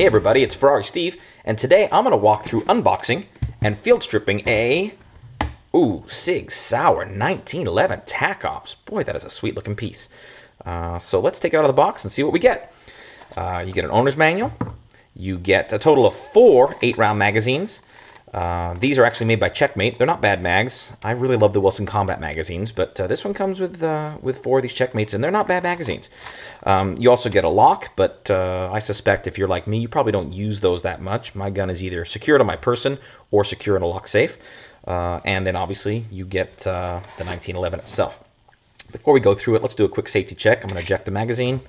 everybody, it's Ferrari Steve, and today I'm going to walk through unboxing and field stripping a Sig Sauer 1911 TACOPS. Boy, that is a sweet looking piece. So let's take it out of the box and see what we get. You get an owner's manual. You get a total of 4 8-round magazines. These are actually made by Checkmate. They're not bad mags. I really love the Wilson Combat magazines, but this one comes with 4 of these Checkmates, and they're not bad magazines. You also get a lock, but I suspect if you're like me, you probably don't use those that much. My gun is either secured on my person or secure in a lock safe. And then obviously you get the 1911 itself. Before we go through it, let's do a quick safety check. I'm going to eject the magazine.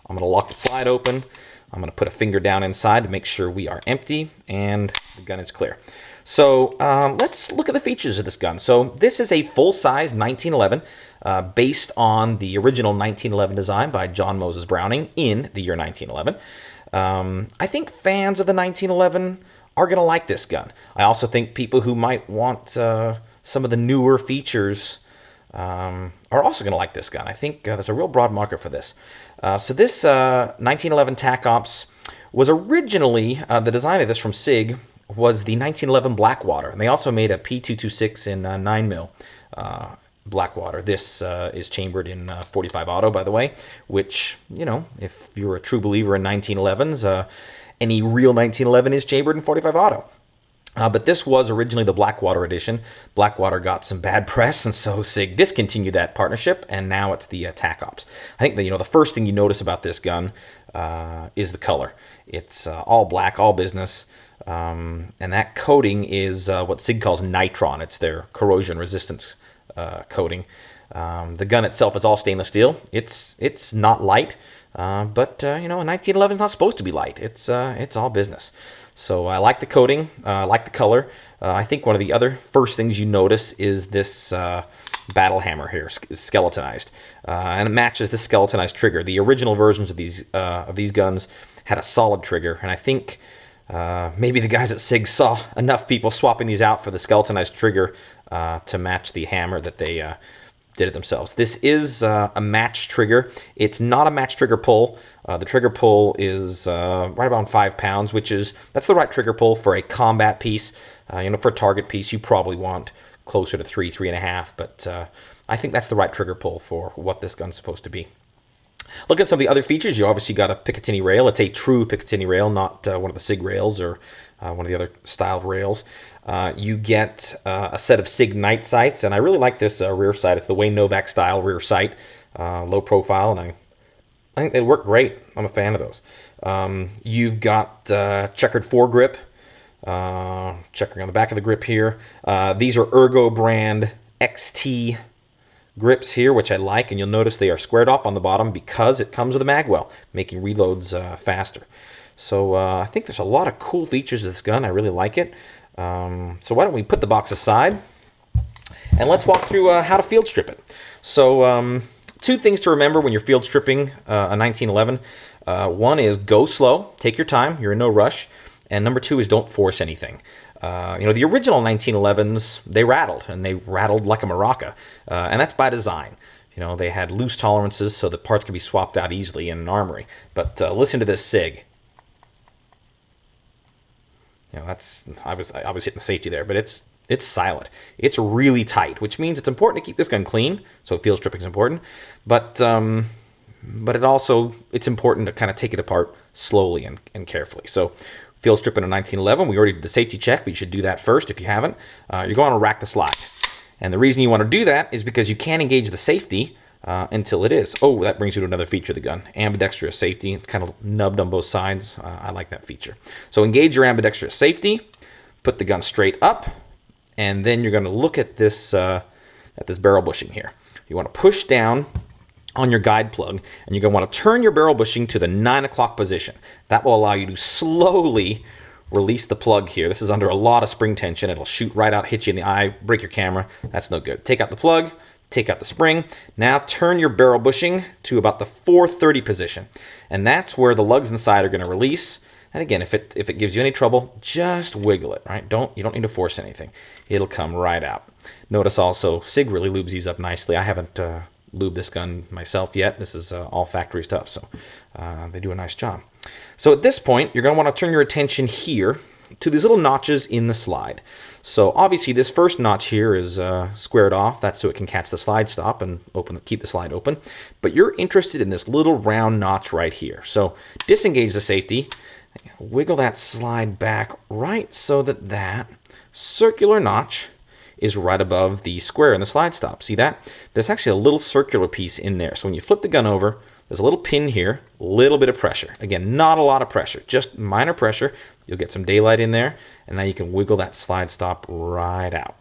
I'm going to lock the slide open. I'm going to put a finger down inside to make sure we are empty and the gun is clear. So let's look at the features of this gun. So this is a full-size 1911 based on the original 1911 design by John Moses Browning in the year 1911. I think fans of the 1911 are going to like this gun. I also think people who might want some of the newer features are also going to like this gun. I think there's a real broad market for this. So this 1911 TACOPS was originally, the design of this from Sig was the 1911 Blackwater. And they also made a P226 in 9mm Blackwater. This is chambered in 45 auto, by the way, which, you know, if you're a true believer in 1911s, any real 1911 is chambered in 45 auto. But this was originally the Blackwater edition. Blackwater got some bad press, and so Sig discontinued that partnership, and now it's the TACOPS. I think that, you know, the first thing you notice about this gun is the color. It's all black, all business, and that coating is what Sig calls nitron. It's their corrosion resistance coating. The gun itself is all stainless steel. It's not light, but you know, a 1911 is not supposed to be light. It's all business. So I like the coating, I like the color. I think one of the other first things you notice is this battle hammer here is skeletonized, and it matches the skeletonized trigger. The original versions of these guns had a solid trigger, and I think maybe the guys at Sig saw enough people swapping these out for the skeletonized trigger to match the hammer that they did it themselves. This is a match trigger. It's not a match trigger pull. The trigger pull is right around 5 pounds, that's the right trigger pull for a combat piece. You know, for a target piece, you probably want closer to 3.5, but I think that's the right trigger pull for what this gun's supposed to be. Look at some of the other features. You obviously got a Picatinny rail. It's a true Picatinny rail, not one of the Sig rails or one of the other style of rails. You get a set of Sig night sights, and I really like this rear sight. It's the Wayne Novak style rear sight, low profile, and I think they work great. I'm a fan of those. You've got checkered foregrip, checkering on the back of the grip here. These are Ergo brand XT grips here, which I like, and you'll notice they are squared off on the bottom because it comes with a magwell, making reloads faster. So I think there's a lot of cool features of this gun. I really like it. So why don't we put the box aside and let's walk through how to field strip it. So 2 things to remember when you're field stripping a 1911. One is go slow, take your time, you're in no rush. And number 2 is don't force anything. You know, the original 1911s, they rattled, and they rattled like a maraca, and that's by design. You know, they had loose tolerances so that parts could be swapped out easily in an armory. But listen to this Sig. You know, I was hitting the safety there, but it's silent. It's really tight, which means it's important to keep this gun clean. So field stripping is important, but it's important to kind of take it apart slowly and carefully. So field stripping a 1911, we already did the safety check, but you should do that first if you haven't. You're going to rack the slide, and the reason you want to do that is because you can't engage the safety until it is. Oh, that brings you to another feature of the gun, ambidextrous safety. It's kind of nubbed on both sides. I like that feature. So engage your ambidextrous safety, put the gun straight up, and then you're going to look at this barrel bushing here. You want to push down on your guide plug, and you're going to want to turn your barrel bushing to the 9 o'clock position. That will allow you to slowly release the plug here. This is under a lot of spring tension. It'll shoot right out, hit you in the eye, break your camera. That's no good. Take out the plug, take out the spring. Now turn your barrel bushing to about the 430 position, and that's where the lugs inside are going to release. And again, if it gives you any trouble, just wiggle it, right? You don't need to force anything. It'll come right out. Notice also, Sig really lubes these up nicely. I haven't lube this gun myself yet. This is all factory stuff, so they do a nice job. So at this point, you're going to want to turn your attention here to these little notches in the slide. So obviously this first notch here is squared off. That's so it can catch the slide stop and keep the slide open. But you're interested in this little round notch right here. So disengage the safety, wiggle that slide back right so that that circular notch is right above the square in the slide stop. See that? There's actually a little circular piece in there. So when you flip the gun over, there's a little pin here, a little bit of pressure. Again, not a lot of pressure, just minor pressure. You'll get some daylight in there, and now you can wiggle that slide stop right out.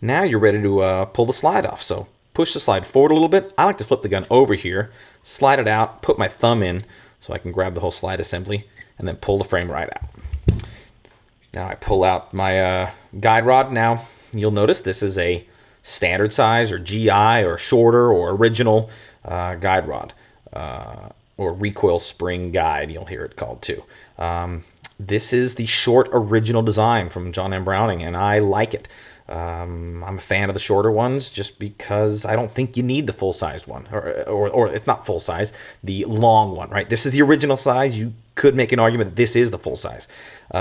Now you're ready to pull the slide off. So push the slide forward a little bit. I like to flip the gun over here, slide it out, put my thumb in so I can grab the whole slide assembly, and then pull the frame right out. Now I pull out my guide rod. Now you'll notice this is a standard size or GI or shorter or original guide rod or recoil spring guide, you'll hear it called too. This is the short original design from John M. Browning, and I like it. I'm a fan of the shorter ones just because I don't think you need the full-sized one, or it's not full-size, the long one, right? This is the original size. You could make an argument that this is the full size.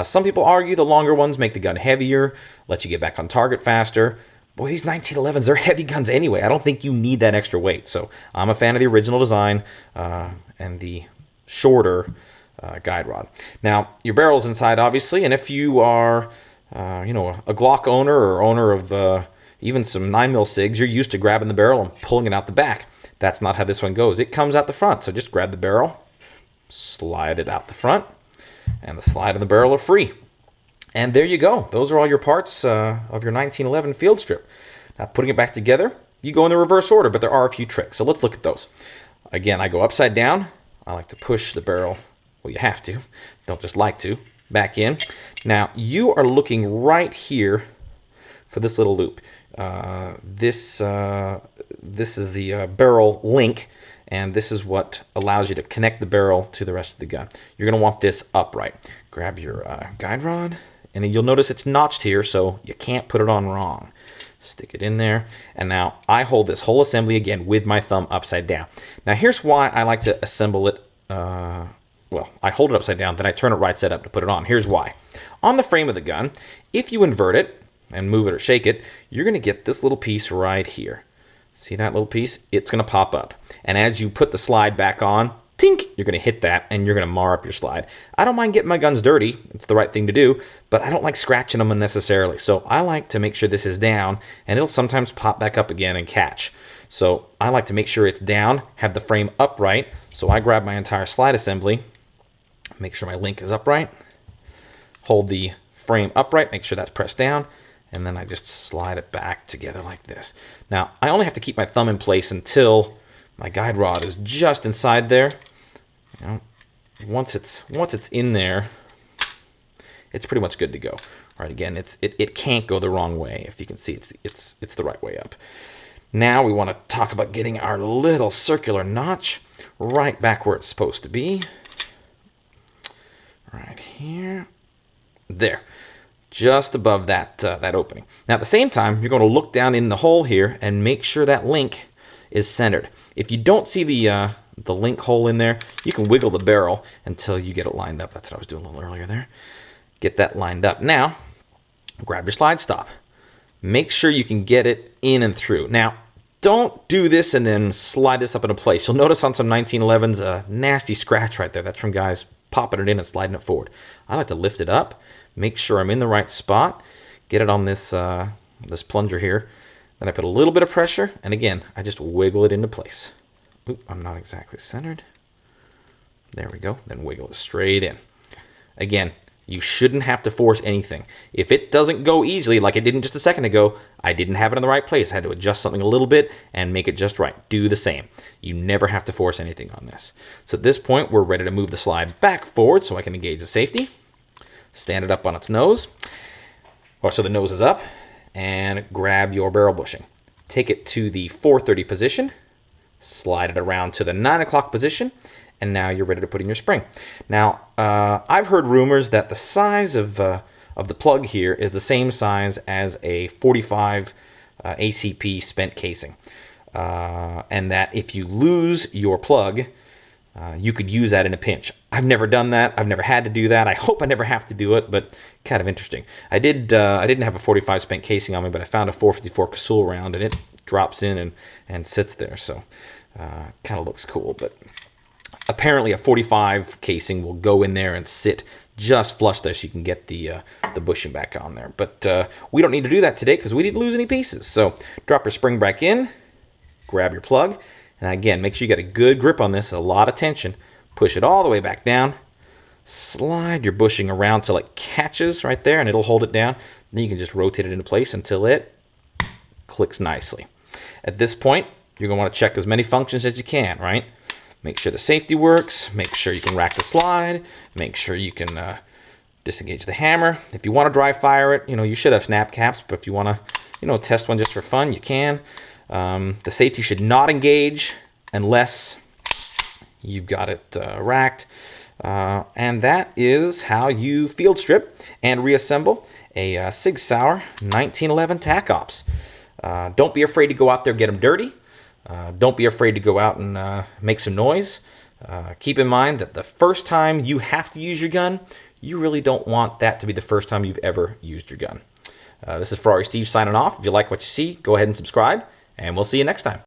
Some people argue the longer ones make the gun heavier, let you get back on target faster. Boy, these 1911s, they're heavy guns anyway. I don't think you need that extra weight. So I'm a fan of the original design and the shorter guide rod. Now, your barrel's inside, obviously, and if you are, you know, a Glock owner or owner of even some 9mm SIGs, you're used to grabbing the barrel and pulling it out the back. That's not how this one goes. It comes out the front, so just grab the barrel, slide it out the front, and the slide and the barrel are free. And there you go. Those are all your parts of your 1911 field strip. Now, putting it back together, you go in the reverse order, but there are a few tricks. So let's look at those. Again, I go upside down. I like to push the barrel. Well, you have to. Don't just like to. Back in. Now, you are looking right here for this little loop. This is the barrel link, and this is what allows you to connect the barrel to the rest of the gun. You're going to want this upright. Grab your guide rod, and you'll notice it's notched here, so you can't put it on wrong. Stick it in there, and now I hold this whole assembly again with my thumb upside down. Now here's why I like to assemble it. Well, I hold it upside down, then I turn it right side up to put it on. Here's why. On the frame of the gun, if you invert it and move it or shake it, you're going to get this little piece right here. See that little piece? It's going to pop up. And as you put the slide back on, tink, you're going to hit that and you're going to mar up your slide. I don't mind getting my guns dirty. It's the right thing to do, but I don't like scratching them unnecessarily. So I like to make sure this is down, and it'll sometimes pop back up again and catch. So I like to make sure it's down, have the frame upright. So I grab my entire slide assembly, make sure my link is upright, hold the frame upright, make sure that's pressed down, and then I just slide it back together like this. Now, I only have to keep my thumb in place until my guide rod is just inside there. You know, once it's in there, it's pretty much good to go. All right, again, it can't go the wrong way. If you can see, it's the right way up. Now we want to talk about getting our little circular notch right back where it's supposed to be. Right here. There. Just above that that opening. Now at the same time, you're going to look down in the hole here and make sure that link is centered. If you don't see the link hole in there, you can wiggle the barrel until you get it lined up. That's what I was doing a little earlier there. Get that lined up. Now, grab your slide stop. Make sure you can get it in and through. Now, don't do this and then slide this up into place. You'll notice on some 1911s a nasty scratch right there. That's from guys popping it in and sliding it forward. I like to lift it up, make sure I'm in the right spot, get it on this this plunger here. Then I put a little bit of pressure, and again, I just wiggle it into place. Oop, I'm not exactly centered. There we go. Then wiggle it straight in. Again, you shouldn't have to force anything. If it doesn't go easily, like it didn't just a second ago, I didn't have it in the right place. I had to adjust something a little bit and make it just right. Do the same. You never have to force anything on this. So at this point, we're ready to move the slide back forward so I can engage the safety. Stand it up on its nose, or so the nose is up, and grab your barrel bushing. Take it to the 430 position, slide it around to the 9 o'clock position, and now you're ready to put in your spring. Now, I've heard rumors that the size of the plug here is the same size as a 45 ACP spent casing, and that if you lose your plug, you could use that in a pinch. I've never done that. I've never had to do that. I hope I never have to do it, but kind of interesting. I didn't have a 45 spent casing on me, but I found a 454 Casull round, and it drops in and sits there. So kind of looks cool. But apparently a 45 casing will go in there and sit just flush there so you can get the bushing back on there. But we don't need to do that today because we didn't lose any pieces. So drop your spring back in, grab your plug, and again, make sure you got a good grip on this, a lot of tension. Push it all the way back down. Slide your bushing around till it catches right there, and it'll hold it down. Then you can just rotate it into place until it clicks nicely. At this point, you're going to want to check as many functions as you can, right? Make sure the safety works. Make sure you can rack the slide. Make sure you can disengage the hammer. If you want to dry fire it, you should have snap caps, but if you want to, test one just for fun, you can. The safety should not engage unless you've got it racked. And that is how you field strip and reassemble a Sig Sauer 1911 TACOPS. Don't be afraid to go out there and get them dirty. Don't be afraid to go out and make some noise. Keep in mind that the first time you have to use your gun, you really don't want that to be the first time you've ever used your gun. This is Ferrari Steve signing off. If you like what you see, go ahead and subscribe, and we'll see you next time.